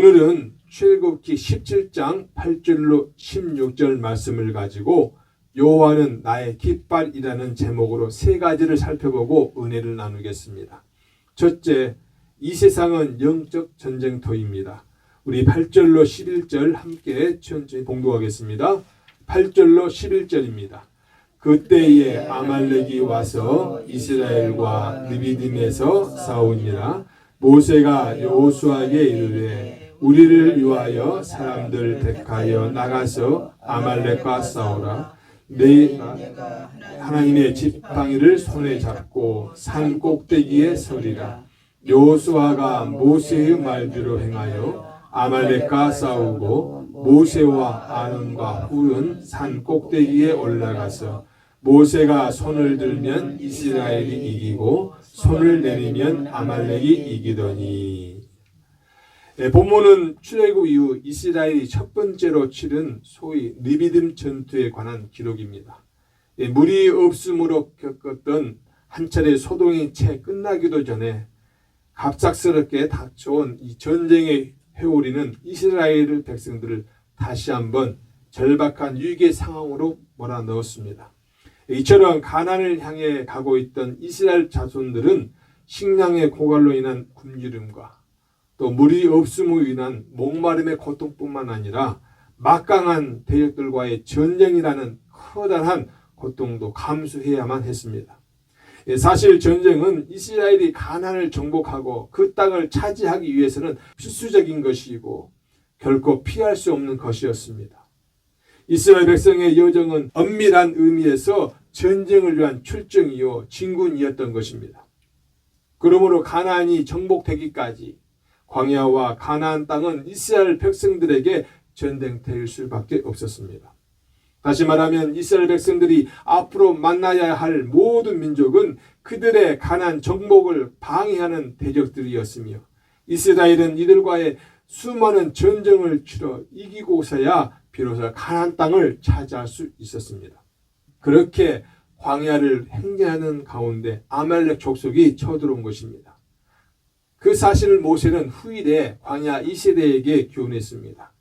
오늘은 출애굽기 17장 8절로 16절 말씀을 가지고 여호와는 나의 깃발이라는 제목으로 세 가지를 살펴보고 은혜를 나누겠습니다. 첫째, 이 세상은 영적 전쟁터입니다. 우리 8절로 11절 함께 천천히 봉독하겠습니다. 8절로 11절입니다. 그때에 아말렉이 와서 이스라엘과 르비딤에서 싸우니라. 모세가 여호수아에게 이르되 우리를 위하여 사람들 택하여 나가서 아말렉과 싸우라. 내가 하나님의 지팡이를 손에 잡고 산 꼭대기에 서리라. 여호수아가 모세의 말대로 행하여 아말렉과 싸우고 모세와 아론과 훌은 산 꼭대기에 올라가서 모세가 손을 들면 이스라엘이 이기고 손을 내리면 아말렉이 이기더니. 본문은 출애굽 이후 이스라엘이 첫 번째로 치른 소위 르비딤 전투에 관한 기록입니다. 물이 없음으로 겪었던 한 차례 소동이 채 끝나기도 전에 갑작스럽게 닥쳐온 이 전쟁의 회오리는 이스라엘 백성들을 다시 한번 절박한 위기의 상황으로 몰아넣었습니다. 이처럼 가나안을 향해 가고 있던 이스라엘 자손들은 식량의 고갈로 인한 굶주림과 또 물이 없음으로 인한 목마름의 고통뿐만 아니라 막강한 대적들과의 전쟁이라는 커다란 고통도 감수해야만 했습니다. 사실 전쟁은 이스라엘이 가나안을 정복하고 그 땅을 차지하기 위해서는 필수적인 것이고 결코 피할 수 없는 것이었습니다. 이스라엘 백성의 여정은 엄밀한 의미에서 전쟁을 위한 출정이요 진군이었던 것입니다. 그러므로 가나안이 정복되기까지 광야와 가나안 땅은 이스라엘 백성들에게 전쟁터일 수밖에 없었습니다. 다시 말하면 이스라엘 백성들이 앞으로 만나야 할 모든 민족은 그들의 가나안 정복을 방해하는 대적들이었으며 이스라엘은 이들과의 수많은 전쟁을 치러 이기고서야 비로소 가나안 땅을 차지할 수 있었습니다. 그렇게 광야를 행진하는 가운데 아말렉 족속이 쳐들어온 것입니다. 그 사실을 모세는 후일에 광야 2세대에게 교훈했습니다.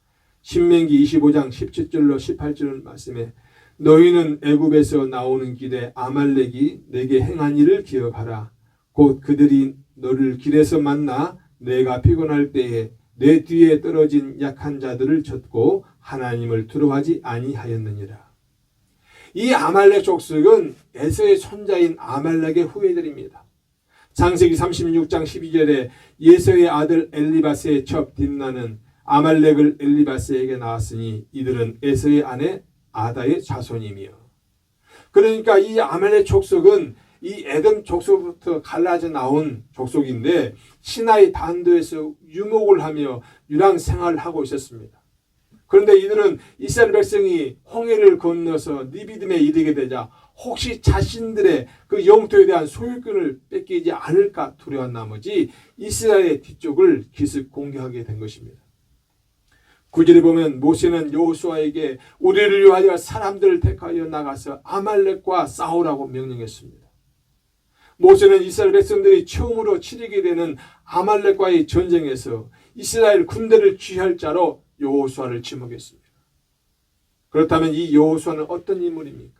신명기 25장 17절로 18절 말씀에 너희는 애굽에서 나오는 길에 아말렉이 내게 행한 일을 기억하라. 곧 그들이 너를 길에서 만나 내가 피곤할 때에 내 뒤에 떨어진 약한 자들을 쳤고 하나님을 두려워하지 아니하였느니라. 이 아말렉 족속은 에서의 손자인 아말렉의 후예들입니다. 창세기 36장 12절에 예서의 아들 엘리바스의 첩 딥나는 아말렉을 엘리바스에게 낳았으니 이들은 에서의 아내 아다의 자손이며. 그러니까 이 아말렉 족속은 이 에돔 족속부터 갈라져 나온 족속인데 시나이 반도에서 유목을 하며 유랑 생활을 하고 있었습니다. 그런데 이들은 이스라엘 백성이 홍해를 건너서 르비딤에 이르게 되자 혹시 자신들의 그 영토에 대한 소유권을 뺏기지 않을까 두려운 나머지 이스라엘의 뒤쪽을 기습 공격하게 된 것입니다. 9절에 보면 모세는 여호수아에게 우리를 위하여 사람들을 택하여 나가서 아말렉과 싸우라고 명령했습니다. 모세는 이스라엘 백성들이 처음으로 치르게 되는 아말렉과의 전쟁에서 이스라엘 군대를 취할 자로 여호수아를 지목했습니다. 그렇다면 이 여호수아는 어떤 인물입니까?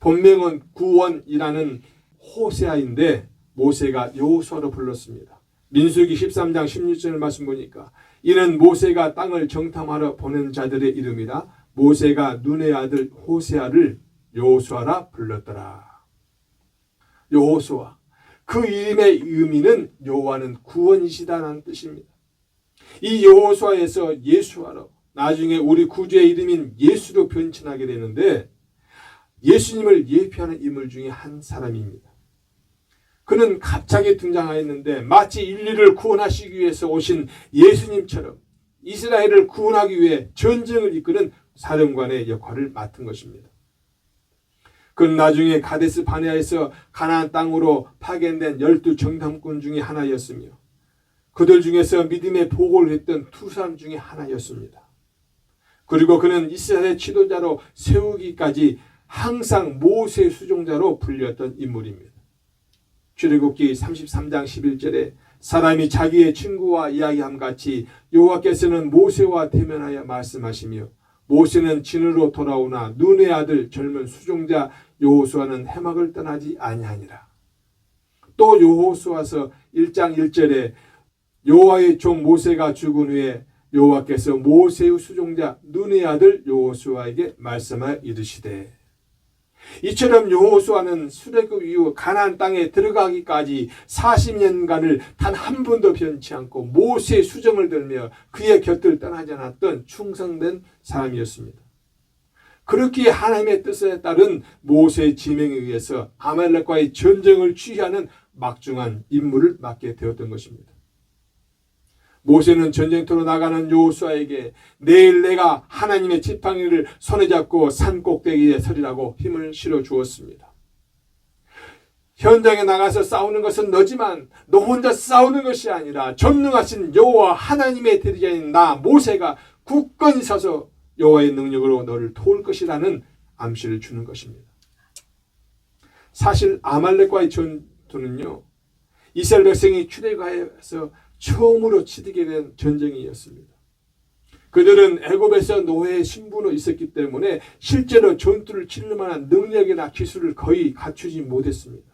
본명은 구원이라는 호세아인데 모세가 여호수아로 불렀습니다. 민수기 13장 16절 말씀 보니까 이는 모세가 땅을 정탐하러 보낸 자들의 이름이라 모세가 눈의 아들 호세아를 여호수아라 불렀더라. 여호수아, 그 이름의 의미는 여호와는 구원이시다라는 뜻입니다. 이 여호수아에서 예수아로 나중에 우리 구주의 이름인 예수로 변천하게 되는데 예수님을 예표하는 인물 중에 한 사람입니다. 그는 갑자기 등장하였는데 마치 인류를 구원하시기 위해서 오신 예수님처럼 이스라엘을 구원하기 위해 전쟁을 이끄는 사령관의 역할을 맡은 것입니다. 그는 나중에 가데스 바네아에서 가나안 땅으로 파견된 12 정탐꾼 중에 하나였으며 그들 중에서 믿음의 보고를 했던 두 사람 중에 하나였습니다. 그리고 그는 이스라엘의 지도자로 세우기까지 항상 모세의 수종자로 불렸던 인물입니다. 출애굽기 33장 11절에 사람이 자기의 친구와 이야기함 같이 여호와께서는 모세와 대면하여 말씀하시며 모세는 진으로 돌아오나 눈의 아들 젊은 수종자 여호수아는 해막을 떠나지 아니하니라. 또 여호수아서 1장 1절에 여호와의 종 모세가 죽은 후에 여호와께서 모세의 수종자 눈의 아들 여호수아에게 말씀하여 이르시되 이처럼 여호수아는 출애굽 이후 가나안 땅에 들어가기까지 40년간을 단 한 번도 변치 않고 모세의 수정을 들며 그의 곁을 떠나지 않았던 충성된 사람이었습니다. 그렇기에 하나님의 뜻에 따른 모세의 지명에 의해서 아말렉과의 전쟁을 취하는 막중한 임무를 맡게 되었던 것입니다. 모세는 전쟁터로 나가는 여호수아에게 내일 내가 하나님의 지팡이를 손에 잡고 산 꼭대기에 서리라고 힘을 실어 주었습니다. 현장에 나가서 싸우는 것은 너지만 너 혼자 싸우는 것이 아니라 전능하신 여호와 하나님의 대리자인 나 모세가 굳건히 서서 여호와의 능력으로 너를 도울 것이라는 암시를 주는 것입니다. 사실 아말렉과의 전투는요, 이스라엘 백성이 출애굽해서 처음으로 치르게 된 전쟁이었습니다. 그들은 애굽에서 노예의 신분으로 있었기 때문에 실제로 전투를 치를 만한 능력이나 기술을 거의 갖추지 못했습니다.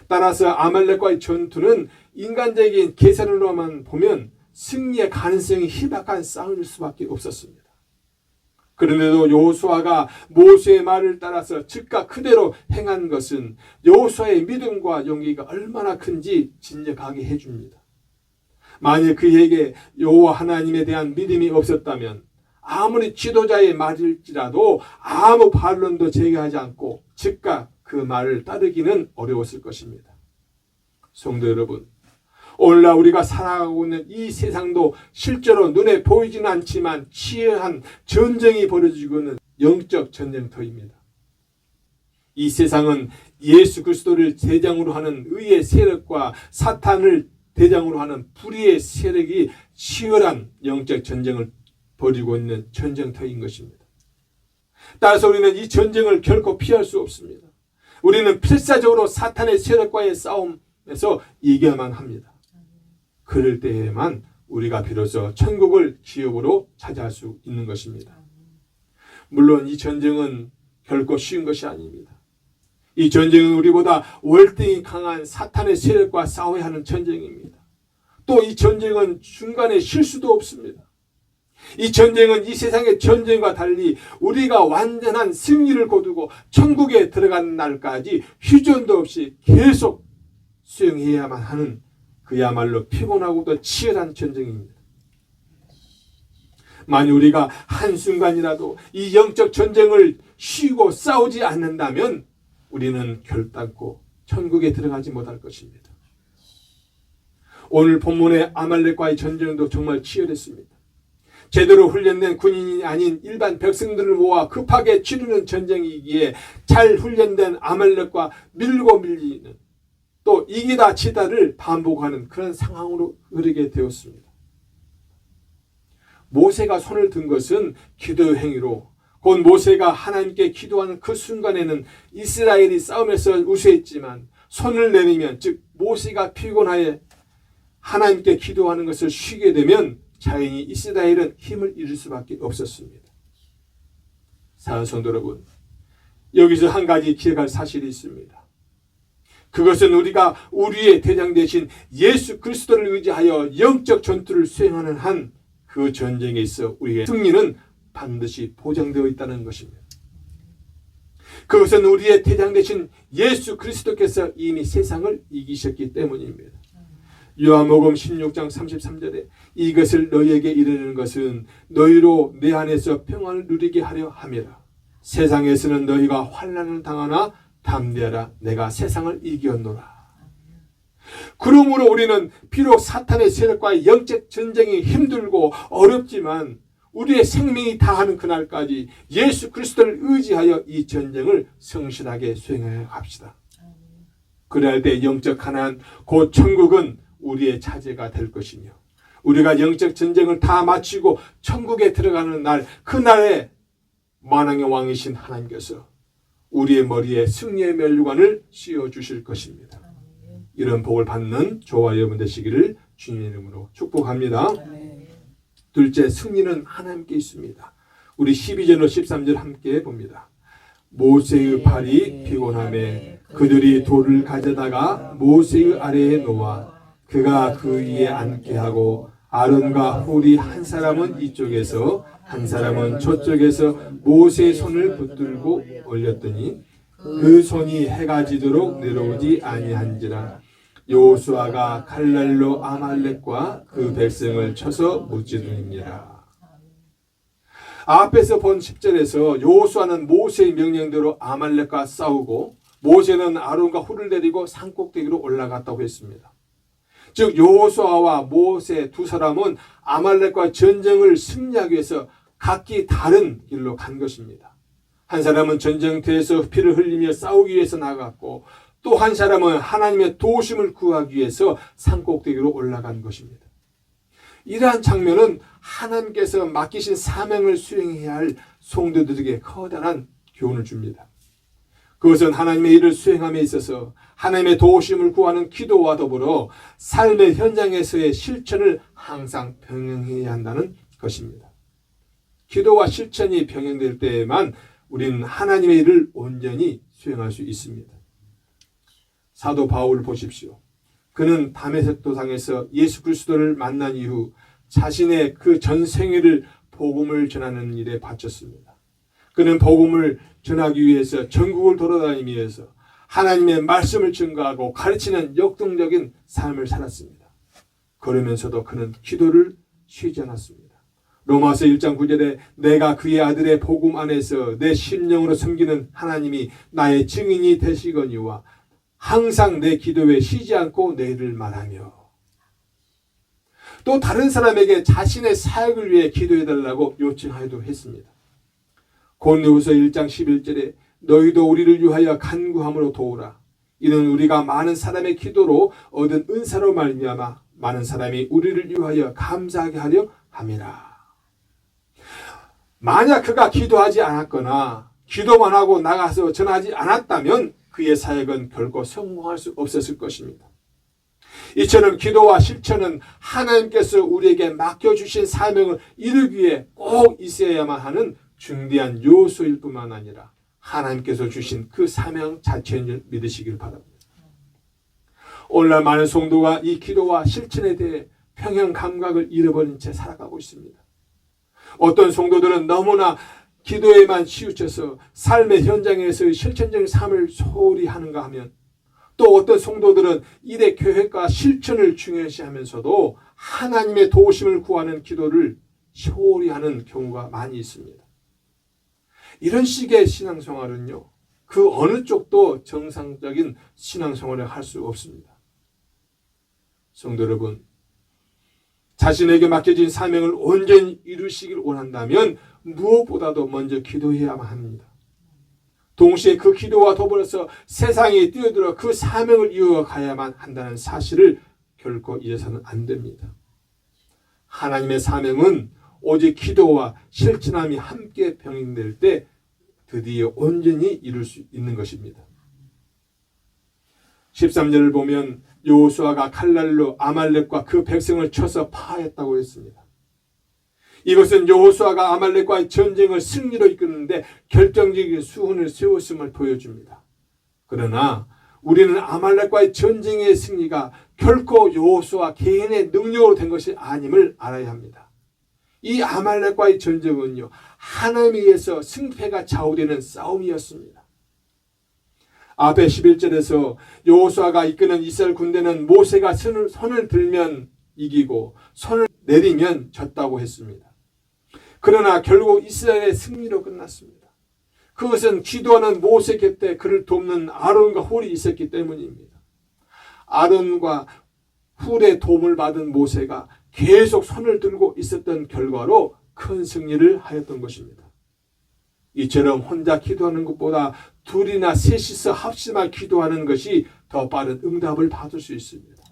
따라서 아말렉과의 전투는 인간적인 계산으로만 보면 승리의 가능성이 희박한 싸움일 수밖에 없었습니다. 그런데도 여호수아가 모세의 말을 따라서 즉각 그대로 행한 것은 여호수아의 믿음과 용기가 얼마나 큰지 진정하게 해줍니다. 만일 그에게 여호와 하나님에 대한 믿음이 없었다면 아무리 지도자의 말일지라도 아무 반론도 제기하지 않고 즉각 그 말을 따르기는 어려웠을 것입니다. 성도 여러분, 오늘날 우리가 살아가고 있는 이 세상도 실제로 눈에 보이지는 않지만 치열한 전쟁이 벌어지고 있는 영적 전쟁터입니다. 이 세상은 예수 그리스도를 대장으로 하는 의의 세력과 사탄을 대장으로 하는 불의의 세력이 치열한 영적 전쟁을 벌이고 있는 전쟁터인 것입니다. 따라서 우리는 이 전쟁을 결코 피할 수 없습니다. 우리는 필사적으로 사탄의 세력과의 싸움에서 이겨야만 합니다. 그럴 때에만 우리가 비로소 천국을 기업으로 차지할 수 있는 것입니다. 물론 이 전쟁은 결코 쉬운 것이 아닙니다. 이 전쟁은 우리보다 월등히 강한 사탄의 세력과 싸워야 하는 전쟁입니다. 또 이 전쟁은 중간에 쉴 수도 없습니다. 이 전쟁은 이 세상의 전쟁과 달리 우리가 완전한 승리를 거두고 천국에 들어가는 날까지 휴전도 없이 계속 수행해야만 하는 그야말로 피곤하고도 치열한 전쟁입니다. 만약 우리가 한순간이라도 이 영적 전쟁을 쉬고 싸우지 않는다면 우리는 결단코 천국에 들어가지 못할 것입니다. 오늘 본문의 아말렉과의 전쟁도 정말 치열했습니다. 제대로 훈련된 군인이 아닌 일반 백성들을 모아 급하게 치르는 전쟁이기에 잘 훈련된 아말렉과 밀고 밀리는 또 이기다 지다를 반복하는 그런 상황으로 흐르게 되었습니다. 모세가 손을 든 것은 기도 행위로 곧 모세가 하나님께 기도하는 그 순간에는 이스라엘이 싸움에서 우세했지만 손을 내리면 즉 모세가 피곤하여 하나님께 기도하는 것을 쉬게 되면 자연히 이스라엘은 힘을 잃을 수밖에 없었습니다. 사랑하는 성도 여러분, 여기서 한 가지 기억할 사실이 있습니다. 그것은 우리가 우리의 대장 되신 예수 그리스도를 의지하여 영적 전투를 수행하는 한 그 전쟁에 있어 우리의 승리는 반드시 보장되어 있다는 것입니다. 그것은 우리의 대장 되신 예수 그리스도께서 이미 세상을 이기셨기 때문입니다. 요한복음 16장 33절에 이것을 너희에게 이르는 것은 너희로 내 안에서 평안을 누리게 하려 함이라. 세상에서는 너희가 환난을 당하나 담대하라. 내가 세상을 이겼노라. 그러므로 우리는 비록 사탄의 세력과의 영적 전쟁이 힘들고 어렵지만 우리의 생명이 다하는 그날까지 예수 그리스도를 의지하여 이 전쟁을 성실하게 수행하여 갑시다. 그래야 때 영적 가나안 곧 천국은 우리의 차지가 될 것이며 우리가 영적 전쟁을 다 마치고 천국에 들어가는 날 그날에 만왕의 왕이신 하나님께서 우리의 머리에 승리의 멸류관을 씌워주실 것입니다. 이런 복을 받는 저와 여러분 되시기를 주님의 이름으로 축복합니다. 둘째, 승리는 하나님께 있습니다. 우리 12절로 13절 함께 봅니다. 모세의 팔이 피곤함에 그들이 돌을 가져다가 모세의 아래에 놓아 그가 그 위에 앉게 하고 아론과 훌이 한 사람은 이쪽에서 한 사람은 저쪽에서 모세의 손을 붙들고 올렸더니 그 손이 해가 지도록 내려오지 아니한지라. 여호수아가 칼날로 아말렉과 그 백성을 쳐서 무찌르니라. 앞에서 본 10절에서 여호수아는 모세의 명령대로 아말렉과 싸우고 모세는 아론과 훌을 데리고 산꼭대기로 올라갔다고 했습니다. 즉 여호수아와 모세 두 사람은 아말렉과 전쟁을 승리하기 위해서 각기 다른 길로 간 것입니다. 한 사람은 전쟁터에서 피를 흘리며 싸우기 위해서 나갔고 또 한 사람은 하나님의 도우심을 구하기 위해서 산꼭대기로 올라간 것입니다. 이러한 장면은 하나님께서 맡기신 사명을 수행해야 할 성도들에게 커다란 교훈을 줍니다. 그것은 하나님의 일을 수행함에 있어서 하나님의 도우심을 구하는 기도와 더불어 삶의 현장에서의 실천을 항상 병행해야 한다는 것입니다. 기도와 실천이 병행될 때에만 우리는 하나님의 일을 온전히 수행할 수 있습니다. 사도 바울을 보십시오. 그는 다메섹 도상에서 예수 그리스도를 만난 이후 자신의 그 전 생애를 복음을 전하는 일에 바쳤습니다. 그는 복음을 전하기 위해서 전국을 돌아다니기 위해서 하나님의 말씀을 증거하고 가르치는 역동적인 삶을 살았습니다. 그러면서도 그는 기도를 쉬지 않았습니다. 로마서 1장 9절에 내가 그의 아들의 복음 안에서 내 심령으로 섬기는 하나님이 나의 증인이 되시거니와 항상 내 기도에 쉬지 않고 내 일을 말하며, 또 다른 사람에게 자신의 사역을 위해 기도해달라고 요청하기도 했습니다. 고린도후서 1장 11절에 너희도 우리를 위하여 간구함으로 도우라. 이는 우리가 많은 사람의 기도로 얻은 은사로 말미암아 많은 사람이 우리를 위하여 감사하게 하려 함이라. 만약 그가 기도하지 않았거나 기도만 하고 나가서 전하지 않았다면 그의 사역은 결코 성공할 수 없었을 것입니다. 이처럼 기도와 실천은 하나님께서 우리에게 맡겨주신 사명을 이루기 위해 꼭 있어야만 하는 중대한 요소일 뿐만 아니라 하나님께서 주신 그 사명 자체인 줄 믿으시길 바랍니다. 오늘날 많은 성도가 이 기도와 실천에 대해 평형 감각을 잃어버린 채 살아가고 있습니다. 어떤 성도들은 너무나 기도에만 치우쳐서 삶의 현장에서의 실천적인 삶을 소홀히 하는가 하면, 또 어떤 성도들은 일의 계획과 실천을 중요시하면서도 하나님의 도우심을 구하는 기도를 소홀히 하는 경우가 많이 있습니다. 이런 식의 신앙생활은요, 그 어느 쪽도 정상적인 신앙생활을 할 수 없습니다. 성도 여러분, 자신에게 맡겨진 사명을 온전히 이루시길 원한다면 무엇보다도 먼저 기도해야만 합니다. 동시에 그 기도와 더불어서 세상에 뛰어들어 그 사명을 이어가야만 한다는 사실을 결코 잊어서는 안 됩니다. 하나님의 사명은 오직 기도와 실천함이 함께 병행될 때 드디어 온전히 이룰 수 있는 것입니다. 13절을 보면 여호수아가 칼날로 아말렉과 그 백성을 쳐서 파했다고 했습니다. 이것은 여호수아가 아말렉과의 전쟁을 승리로 이끄는데 결정적인 수훈을 세웠음을 보여줍니다. 그러나 우리는 아말렉과의 전쟁의 승리가 결코 여호수아 개인의 능력으로 된 것이 아님을 알아야 합니다. 이 아말렉과의 전쟁은요, 하나님에 의해서 승패가 좌우되는 싸움이었습니다. 앞에 11절에서 여호수아가 이끄는 이스라엘 군대는 모세가 손을 들면 이기고 손을 내리면 졌다고 했습니다. 그러나 결국 이스라엘의 승리로 끝났습니다. 그것은 기도하는 모세 곁에 그를 돕는 아론과 훌이 있었기 때문입니다. 아론과 훌의 도움을 받은 모세가 계속 손을 들고 있었던 결과로 큰 승리를 하였던 것입니다. 이처럼 혼자 기도하는 것보다 둘이나 셋이서 합심하여 기도하는 것이 더 빠른 응답을 받을 수 있습니다.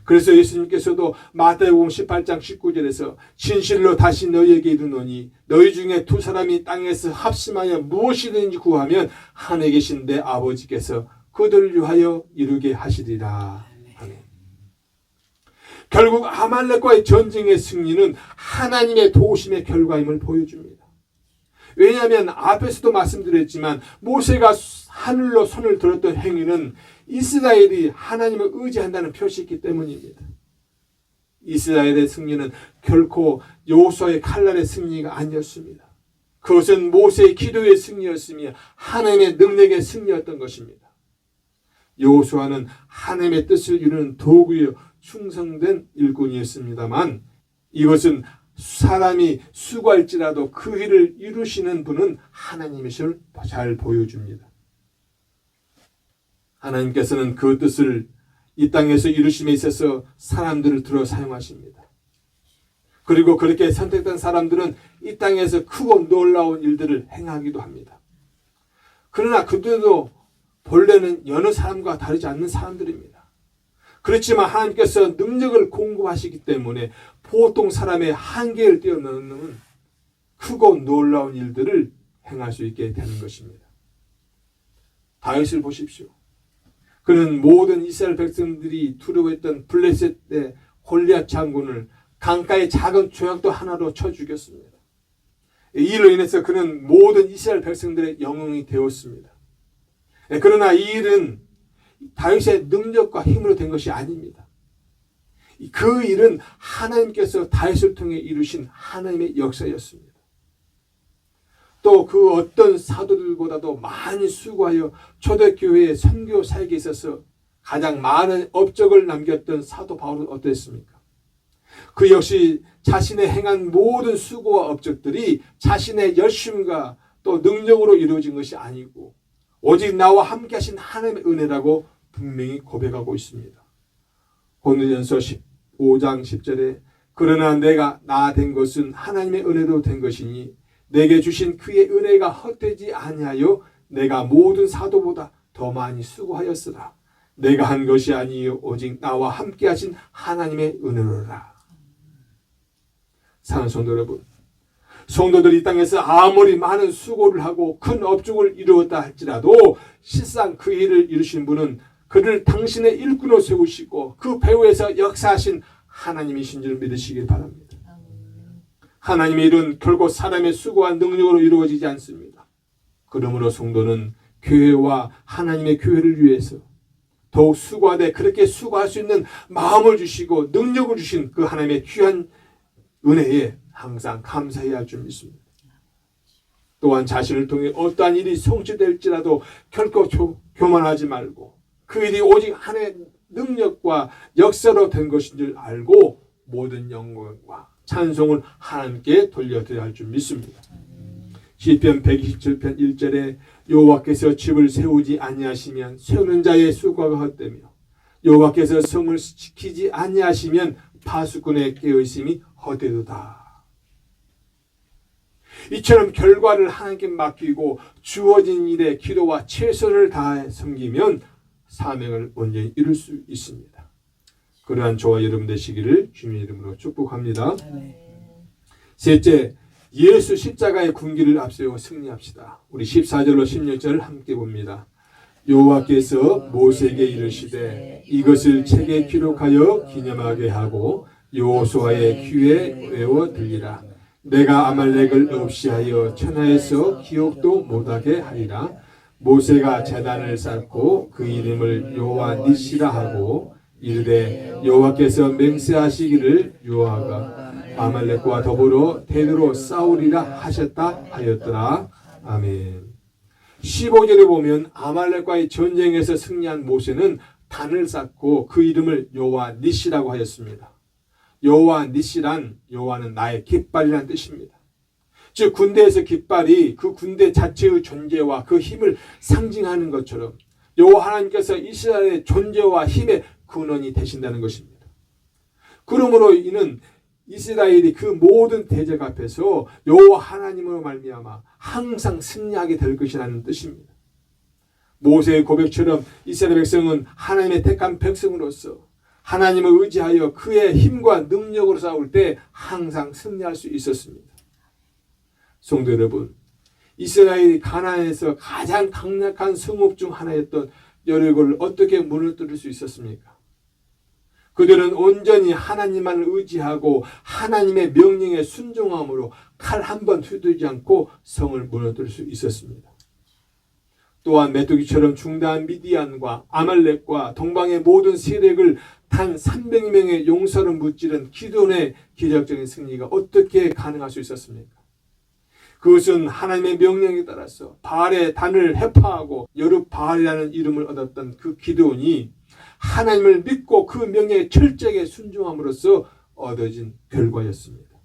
그래서 예수님께서도 마태복음 18장 19절에서 진실로 다시 너희에게 이르노니 너희 중에 두 사람이 땅에서 합심하여 무엇이든지 구하면 하늘에 계신 내 아버지께서 그들을 위하여 이루게 하시리라. 결국 아말렉과의 전쟁의 승리는 하나님의 도우심의 결과임을 보여줍니다. 왜냐하면 앞에서도 말씀드렸지만 모세가 하늘로 손을 들었던 행위는 이스라엘이 하나님을 의지한다는 표시이기 때문입니다. 이스라엘의 승리는 결코 여호수아의 칼날의 승리가 아니었습니다. 그것은 모세의 기도의 승리였으며 하나님의 능력의 승리였던 것입니다. 여호수아는 하나님의 뜻을 이루는 도구요 충성된 일꾼이었습니다만 이것은 사람이 수고할지라도 그 일을 이루시는 분은 하나님이심을 잘 보여줍니다. 하나님께서는 그 뜻을 이 땅에서 이루심에 있어서 사람들을 들어 사용하십니다. 그리고 그렇게 선택된 사람들은 이 땅에서 크고 놀라운 일들을 행하기도 합니다. 그러나 그들도 본래는 여느 사람과 다르지 않는 사람들입니다. 그렇지만 하나님께서 능력을 공급하시기 때문에 보통 사람의 한계를 뛰어넘는 크고 놀라운 일들을 행할 수 있게 되는 것입니다. 다윗을 보십시오. 그는 모든 이스라엘 백성들이 두려워했던 블레셋의 골리앗 장군을 강가의 작은 조약도 하나로 쳐 죽였습니다. 이 일로 인해서 그는 모든 이스라엘 백성들의 영웅이 되었습니다. 그러나 이 일은 다윗의 능력과 힘으로 된 것이 아닙니다. 그 일은 하나님께서 다윗을 통해 이루신 하나님의 역사였습니다. 또 그 어떤 사도들보다도 많이 수고하여 초대교회의 선교 사역에 있어서 가장 많은 업적을 남겼던 사도 바울은 어땠습니까? 그 역시 자신의 행한 모든 수고와 업적들이 자신의 열심과 또 능력으로 이루어진 것이 아니고 오직 나와 함께 하신 하나님의 은혜라고 분명히 고백하고 있습니다. 고린도전서 15장 10절에 그러나 내가 나 된 것은 하나님의 은혜로 된 것이니 내게 주신 그의 은혜가 헛되지 아니하여 내가 모든 사도보다 더 많이 수고하였으나 내가 한 것이 아니요 오직 나와 함께 하신 하나님의 은혜로라. 사랑하는 성도 여러분, 성도들이 이 땅에서 아무리 많은 수고를 하고 큰 업적을 이루었다 할지라도 실상 그 일을 이루신 분은 그를 당신의 일꾼으로 세우시고 그 배후에서 역사하신 하나님이신 줄 믿으시길 바랍니다. 하나님의 일은 결국 사람의 수고와 능력으로 이루어지지 않습니다. 그러므로 성도는 교회와 하나님의 교회를 위해서 더욱 수고하되 그렇게 수고할 수 있는 마음을 주시고 능력을 주신 그 하나님의 귀한 은혜에 항상 감사해야 할 줄 믿습니다. 또한 자신을 통해 어떠한 일이 성취될지라도 결코 교만하지 말고 그 일이 오직 하나님의 능력과 역사로 된 것인 줄 알고 모든 영광과 찬송을 하나님께 돌려드려야 할 줄 믿습니다. 시편 127편 1절에 여호와께서 집을 세우지 아니하시면 세우는 자의 수고가 헛되며 여호와께서 성을 지키지 아니하시면 파수꾼의 깨어있음이 헛되도다. 이처럼 결과를 하나님께 맡기고 주어진 일에 기도와 최선을 다해 섬기면 사명을 온전히 이룰 수 있습니다. 그러한 저와 여러분 되시기를 주님의 이름으로 축복합니다. 셋째, 예수 십자가의 군기를 앞세워 승리합시다. 우리 14절로 16절을 함께 봅니다. 여호와께서 모세에게 이르시되 이것을 책에 기록하여 기념하게 하고 여호수아의 귀에 외워 들리라. 내가 아말렉을 없이 하여 천하에서 기억도 못하게 하리라. 모세가 제단을 쌓고 그 이름을 여호와 니시라 하고 이르되 여호와께서 맹세하시기를 여호와가 아말렉과 더불어 대대로 싸우리라 하셨다 하였더라. 아멘. 15절에 보면 아말렉과의 전쟁에서 승리한 모세는 단을 쌓고 그 이름을 여호와 니시라고 하였습니다. 여호와 니시란 여호와는 나의 깃발이라는 뜻입니다. 즉 군대에서 깃발이 그 군대 자체의 존재와 그 힘을 상징하는 것처럼 여호와 하나님께서 이스라엘의 존재와 힘의 근원이 되신다는 것입니다. 그러므로 이는 이스라엘이 그 모든 대적 앞에서 여호와 하나님으로 말미암아 항상 승리하게 될 것이라는 뜻입니다. 모세의 고백처럼 이스라엘 백성은 하나님의 택한 백성으로서 하나님을 의지하여 그의 힘과 능력으로 싸울 때 항상 승리할 수 있었습니다. 성도 여러분, 이스라엘이 가나안에서 가장 강력한 성읍 중 하나였던 여리고를 어떻게 무너뜨릴 수 있었습니까? 그들은 온전히 하나님만을 의지하고 하나님의 명령에 순종함으로 칼 한 번 휘두르지 않고 성을 무너뜨릴 수 있었습니다. 또한 메뚜기처럼 중대한 미디안과 아말렉과 동방의 모든 세력을 단 300명의 용사로 무찌른 기드온의 기적적인 승리가 어떻게 가능할 수 있었습니까? 그것은 하나님의 명령에 따라서 바알의 단을 해파하고 여룹바알이라는 이름을 얻었던 그 기드온이 하나님을 믿고 그 명령에 철저하게 순종함으로써 얻어진 결과였습니다.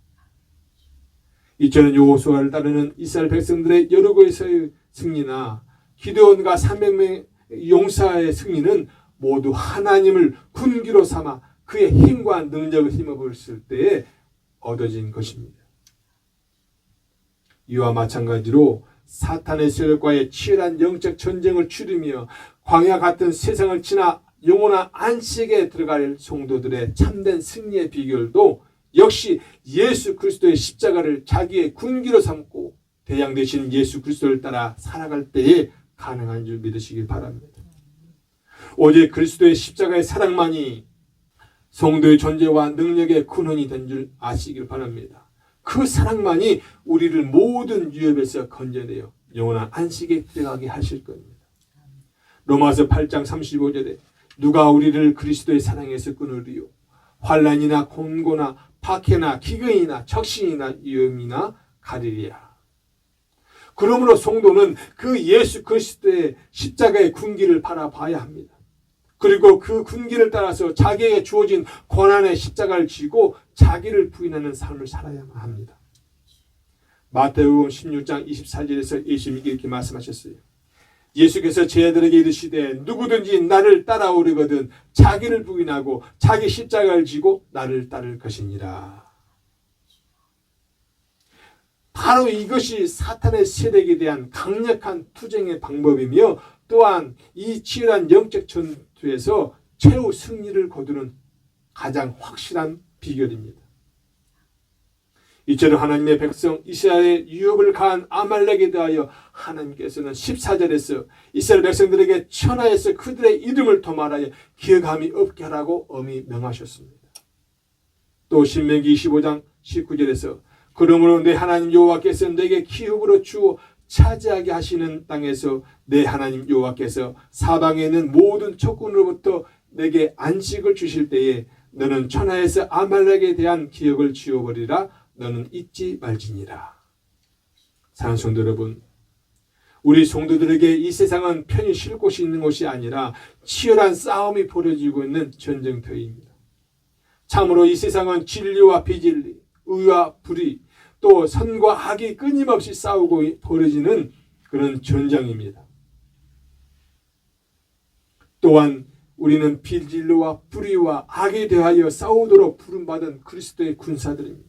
이처럼 여호수아를 따르는 이스라엘 백성들의 여러 곳에서의 승리나 기드온과 300명의 용사의 승리는 모두 하나님을 군기로 삼아 그의 힘과 능력을 힘입었을 때에 얻어진 것입니다. 이와 마찬가지로 사탄의 세력과의 치열한 영적 전쟁을 치르며 광야 같은 세상을 지나 영원한 안식에 들어갈 성도들의 참된 승리의 비결도 역시 예수 그리스도의 십자가를 자기의 군기로 삼고 대장 되신 예수 그리스도를 따라 살아갈 때에 가능한 줄 믿으시길 바랍니다. 오직 그리스도의 십자가의 사랑만이 성도의 존재와 능력의 근원이 된 줄 아시길 바랍니다. 그 사랑만이 우리를 모든 위협에서 건져내어 영원한 안식에 들어가게 하실 겁니다. 로마서 8장 35절에 누가 우리를 그리스도의 사랑에서 끊으리요? 환난이나 곤고나 박해나 기근이나 적신이나 위험이나 가리리야. 그러므로 성도는 그 예수 그리스도의 십자가의 군기를 바라봐야 합니다. 그리고 그 군기를 따라서 자기에게 주어진 고난의 십자가를 지고 자기를 부인하는 삶을 살아야만 합니다. 마태복음 16장 24절에서 예수님이 이렇게 말씀하셨어요. 예수께서 제자들에게 이르시되 누구든지 나를 따라오려거든 자기를 부인하고 자기 십자가를 지고 나를 따를 것이니라. 바로 이것이 사탄의 세력에 대한 강력한 투쟁의 방법이며 또한 이 치열한 영적 전투에서 최후 승리를 거두는 가장 확실한 비결입니다. 이처럼 하나님의 백성 이스라엘의 유업을 가한 아말렉에 대하여 하나님께서는 14절에서 이스라엘 백성들에게 천하에서 그들의 이름을 도말하여 기억함이 없게 하라고 엄히 명하셨습니다. 또 신명기 25장 19절에서 그러므로 내 하나님 여호와께서 내게 기업으로 주어 차지하게 하시는 땅에서 내 하나님 여호와께서 사방에 있는 모든 적군으로부터 내게 안식을 주실 때에 너는 천하에서 아말렉에 대한 기억을 지워버리라. 너는 잊지 말지니라. 사랑하는 성도 여러분, 우리 성도들에게 이 세상은 편히 쉴 곳이 있는 곳이 아니라 치열한 싸움이 벌어지고 있는 전쟁터입니다. 참으로 이 세상은 진리와 비진리, 의와 불의, 또 선과 악이 끊임없이 싸우고 벌어지는 그런 전장입니다. 또한 우리는 비진리와 불의와 악에 대하여 싸우도록 부름받은 그리스도의 군사들입니다.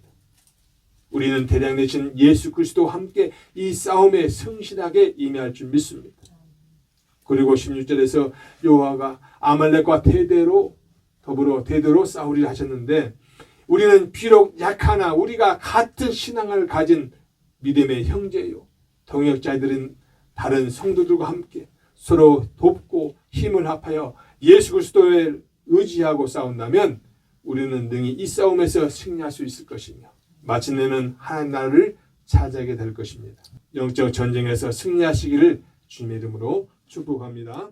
우리는 대량 되신 예수 그리스도와 함께 이 싸움에 성실하게 임할 줄 믿습니다. 그리고 16절에서 여호와가 아말렉과 더불어 대대로 싸우리라 하셨는데 우리는 비록 약하나 우리가 같은 신앙을 가진 믿음의 형제요 동역자들은 다른 성도들과 함께 서로 돕고 힘을 합하여 예수 그리스도를 의지하고 싸운다면 우리는 능히 이 싸움에서 승리할 수 있을 것이며 마침내는 하나님 나라를 차지하게 될 것입니다. 영적 전쟁에서 승리하시기를 주님의 이름으로 축복합니다.